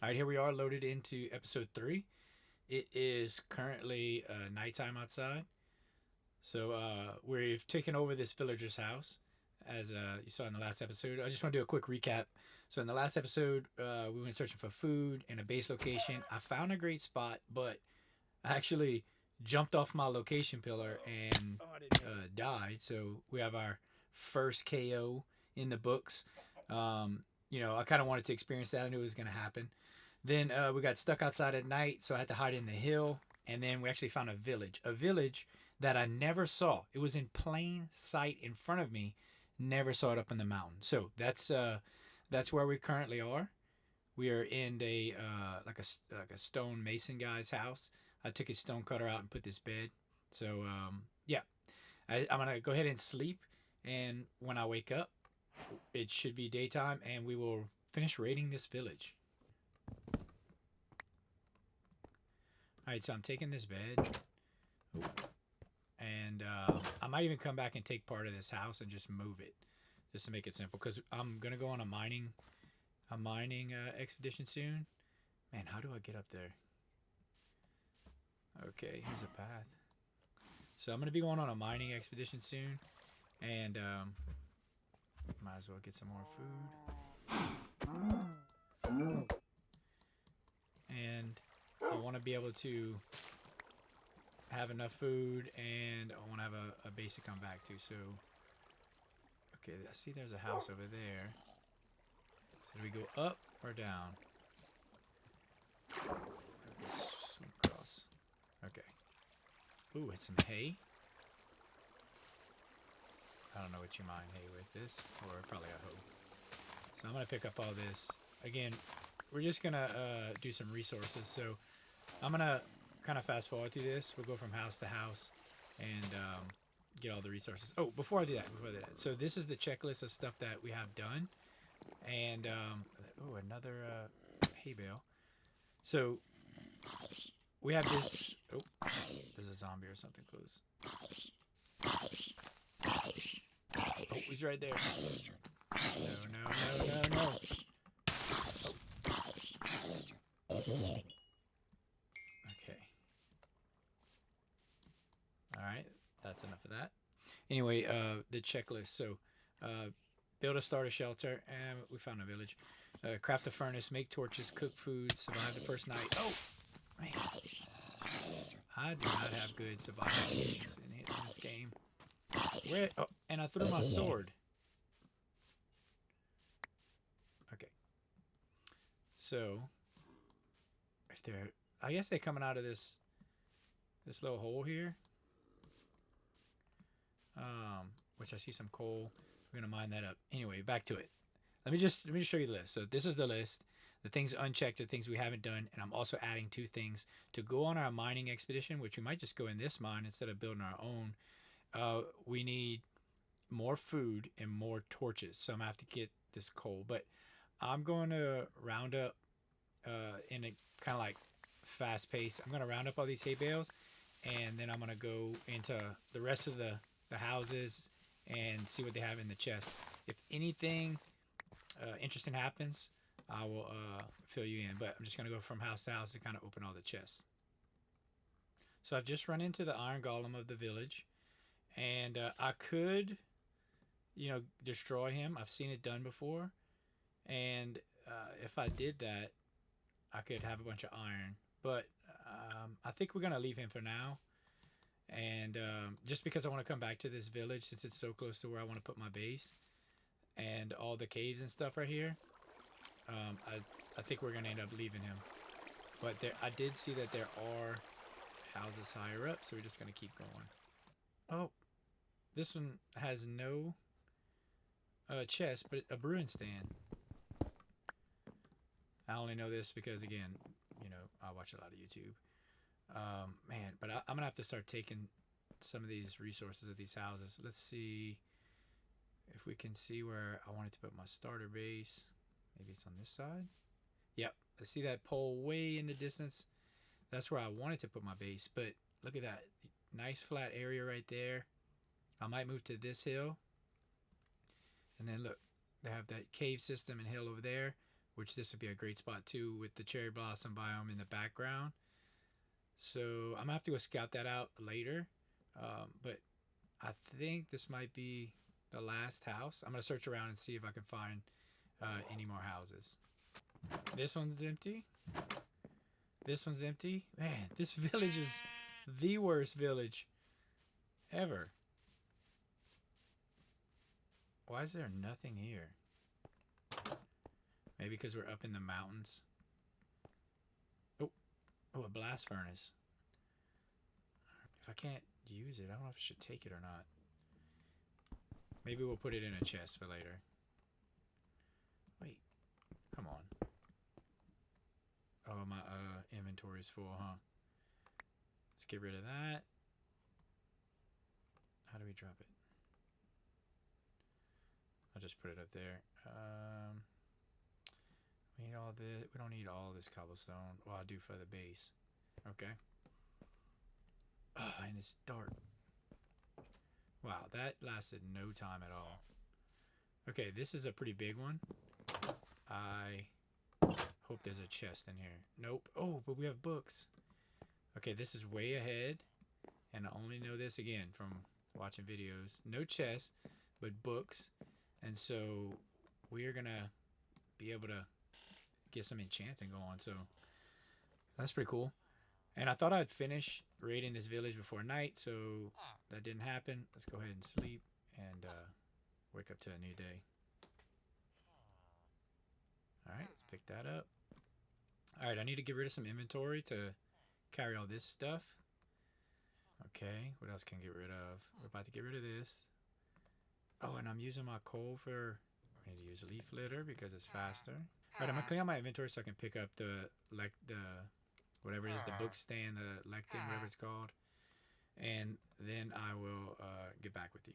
All right, here we are loaded into episode 3. It is currently nighttime outside. So we've taken over this villager's house, as you saw in the last episode. I just want to do a quick recap. So in the last episode, we went searching for food in a base location. I found a great spot, but I actually jumped off my location pillar and died. So we have our first KO in the books. I kind of wanted to experience that. I knew it was going to happen. Then we got stuck outside at night, so I had to hide in the hill. And then we actually found a village that I never saw. It was in plain sight in front of me. Never saw it up in the mountain. So that's where we currently are. We are in a like a stone mason guy's house. I took his stone cutter out and put this bed. So yeah, I'm gonna go ahead and sleep. And when I wake up, it should be daytime, and we will finish raiding this village. All right, so I'm taking this bed, and I might even come back and take part of this house and just move it, just to make it simple. Cause I'm gonna go on a mining expedition soon. Man, how do I get up there? Okay, here's a path. So I'm gonna be going on a mining expedition soon, and might as well get some more food. And I want to be able to have enough food, and I want to have a base to come back to. So, okay, I see there's a house over there. So do we go up or down? Swim across. Okay. Ooh, it's some hay. I don't know what you mine hay with this, or probably a hoe. So I'm gonna pick up all this. Again, we're just gonna do some resources. So I'm gonna kind of fast forward through this. We'll go from house to house and get all the resources. Oh, before I do that. So this is the checklist of stuff that we have done, and another hay bale. So we have this. Oh, there's a zombie or something close. Oh, he's right there. No. Okay. All right. That's enough of that. Anyway, the checklist. So, build a starter shelter, and we found a village. Craft a furnace, make torches, cook food, survive the first night. Oh, man. I do not have good survival instincts in this game. Where? Oh, and I threw my sword. Okay. So, if they're, I guess they're coming out of this little hole here. Which I see some coal. We're gonna mine that up. Anyway, back to it. Let me just show you the list. So this is the list. The things unchecked are things we haven't done, and I'm also adding 2 things to go on our mining expedition, which we might just go in this mine instead of building our own. We need more food and more torches, so I'm gonna have to get this coal. But I'm going to round up in a kind of like fast pace. I'm gonna round up all these hay bales, and then I'm gonna go into the rest of the houses and see what they have in the chest. If anything interesting happens, I will fill you in. But I'm just gonna go from house to house to kind of open all the chests. So I've just run into the iron golem of the village, and I could, destroy him. I've seen it done before, and if I did that, I could have a bunch of iron. But I think we're gonna leave him for now, and just because I want to come back to this village since it's so close to where I want to put my base and all the caves and stuff right here. I think we're gonna end up leaving him. But I did see that there are houses higher up, so we're just gonna keep going. Oh, this one has no chest, but a brewing stand. I only know this because, again, I watch a lot of YouTube. Man, but I'm gonna have to start taking some of these resources of these houses. Let's see if we can see where I wanted to put my starter base. Maybe it's on this side. Yep, I see that pole way in the distance. That's where I wanted to put my base. But look at that nice flat area right there. I might move to this hill, and then look, they have that cave system and hill over there. which this would be a great spot too with the cherry blossom biome in the background. So I'm gonna have to go scout that out later. But I think this might be the last house. I'm gonna search around and see if I can find any more houses. This one's empty. This one's empty. Man, this village is the worst village ever. Why is there nothing here? Maybe because we're up in the mountains. Oh, oh, a blast furnace. If I can't use it, I don't know if I should take it or not. Maybe we'll put it in a chest for later. Wait, come on. Oh, my inventory's full, huh? Let's get rid of that. How do we drop it? I'll just put it up there. We need all this. We don't need all this cobblestone. Well, I do for the base. Okay. Oh, and it's dark. Wow, that lasted no time at all. Okay, this is a pretty big one. I hope there's a chest in here. Nope. Oh, but we have books. Okay, this is way ahead. And I only know this, again, from watching videos. No chest, but books. And so we're going to be able to get some enchanting going. So that's pretty cool. And I thought I'd finish raiding this village before night, so that didn't happen. Let's go ahead and sleep and wake up to a new day. Alright, let's pick that up. Alright, I need to get rid of some inventory to carry all this stuff. Okay, what else can I get rid of? We're about to get rid of this. Oh, and I'm using my coal for... I need to use leaf litter because it's faster. Alright, I'm going to clean out my inventory so I can pick up the whatever it is, the book stand, the lectern, whatever it's called. And then I will get back with you.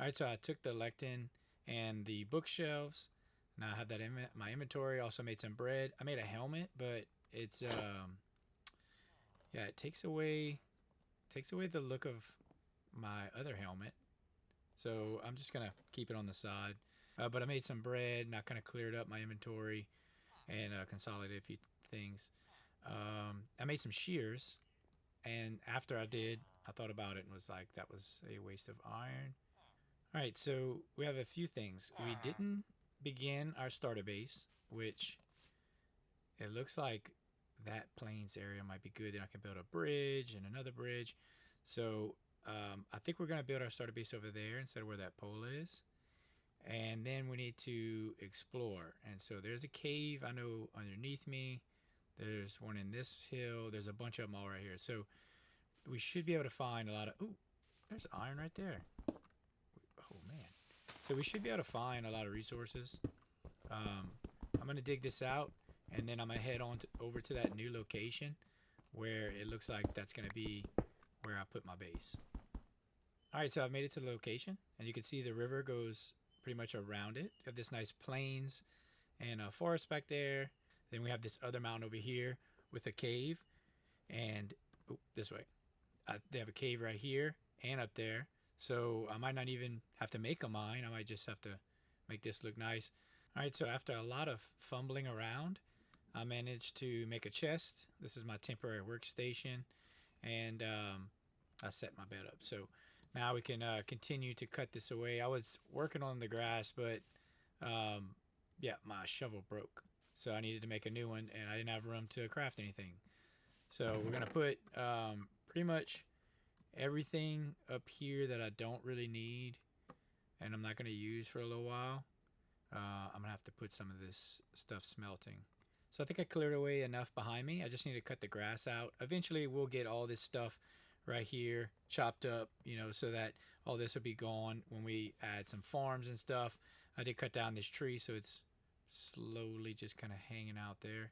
Alright, so I took the lectern and the bookshelves. Now I have that in my inventory. Also made some bread. I made a helmet, but it's yeah, it takes away the look of my other helmet. So I'm just gonna keep it on the side. But I made some bread and I kind of cleared up my inventory and consolidated a few things. I made some shears, and after I did, I thought about it and was like, that was a waste of iron. Alright, so we have a few things. We didn't begin our starter base, which it looks like that plains area might be good. Then I can build a bridge and another bridge. So I think we're going to build our starter base over there instead of where that pole is. And then we need to explore. And so there's a cave, I know, underneath me. There's one in this hill. There's a bunch of them all right here. So we should be able to find a lot of... Ooh, there's iron right there. Oh, man. So we should be able to find a lot of resources. I'm going to dig this out, and then I'm going to head on over to that new location where it looks like that's going to be where I put my base. Alright, so I've made it to the location, and you can see the river goes pretty much around it. You have this nice plains and a forest back there. Then we have this other mountain over here with a cave, and this way. They have a cave right here and up there. So I might not even have to make a mine. I might just have to make this look nice. Alright, so after a lot of fumbling around, I managed to make a chest. This is my temporary workstation, and I set my bed up. So now we can continue to cut this away. I was working on the grass, but yeah, my shovel broke. So I needed to make a new one, and I didn't have room to craft anything. So we're going to put pretty much everything up here that I don't really need and I'm not going to use for a little while. I'm going to have to put some of this stuff smelting. So I think I cleared away enough behind me. I just need to cut the grass out. Eventually we'll get all this stuff right here chopped up, you know, so that all this will be gone when we add some farms and stuff. I did cut down this tree, so it's slowly just kind of hanging out there.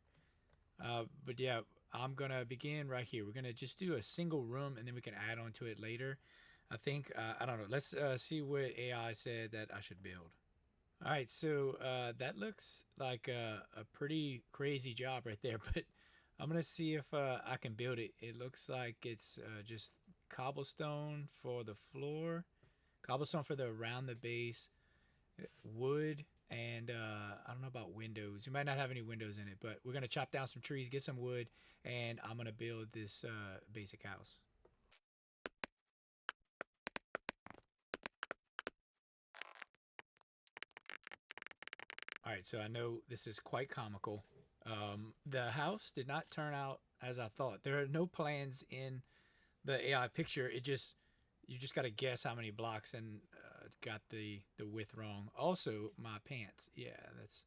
But yeah, I'm going to begin right here. We're going to just do a single room, and then we can add on to it later. I think, I don't know. Let's see what AI said that I should build. All right, so that looks like a pretty crazy job right there, but I'm going to see if I can build it. It looks like it's just cobblestone for the floor, cobblestone for the around the base, wood And I don't know about windows. We might not have any windows in it, but we're gonna chop down some trees, get some wood, and I'm gonna build this basic house. All right, so I know this is quite comical. The house did not turn out as I thought. There are no plans in the AI picture. It just you just got to guess how many blocks and got the width wrong. Also, my pants. Yeah, that's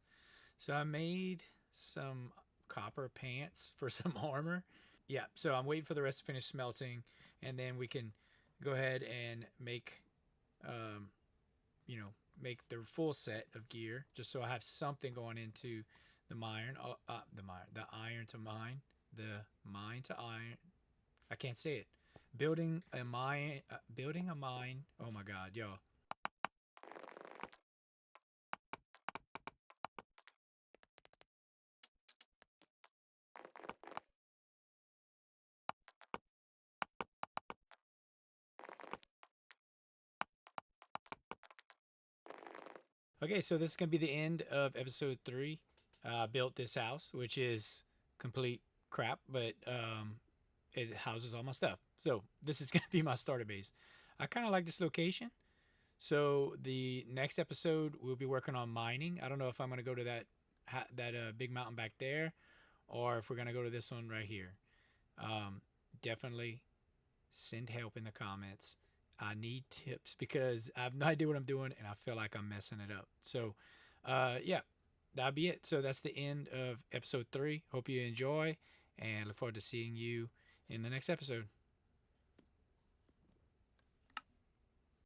so I made some copper pants for some armor. Yeah, so I'm waiting for the rest to finish smelting, and then we can go ahead and make um, you know, make the full set of gear just so I have something going into the mine, the iron to mine, the mine to iron. I can't say it. Building a mine. Oh my God, yo. Okay, so this is gonna be the end of episode 3. I built this house, which is complete crap, but it houses all my stuff. So this is gonna be my starter base. I kind of like this location. So the next episode we'll be working on mining. I don't know if I'm gonna go to that big mountain back there, or if we're gonna go to this one right here. Um, Definitely send help in the comments. I need tips because I have no idea what I'm doing and I feel like I'm messing it up. So, yeah, that'll be it. So that's the end of episode 3. Hope you enjoy and look forward to seeing you in the next episode.